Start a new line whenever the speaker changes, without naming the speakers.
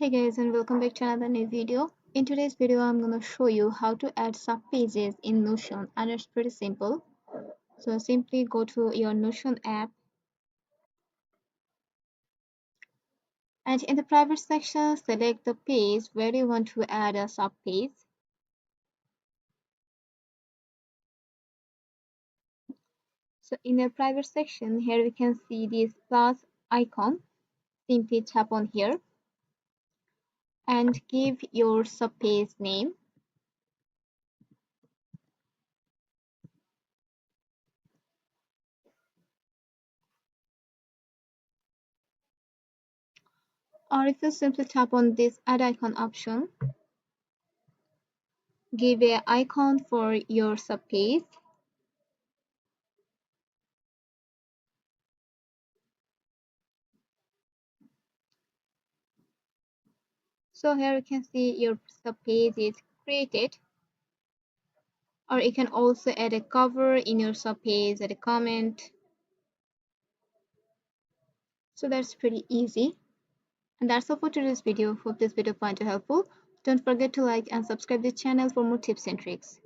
Hey guys, and welcome back to another new video. In today's video I'm going to show you how to add sub pages in Notion, and it's pretty simple. So simply go to your Notion app, and in the private section select the page where you want to add a sub page. So in the private section here we can see this plus icon. Simply tap on here and give your sub page name. Or if you simply tap on this add icon option, give a icon for your sub page. So here you can see your subpage is created, or you can also add a cover in your subpage, add a comment. So that's pretty easy. And that's all for today's video. Hope this video found you helpful. Don't forget to like and subscribe the channel for more tips and tricks.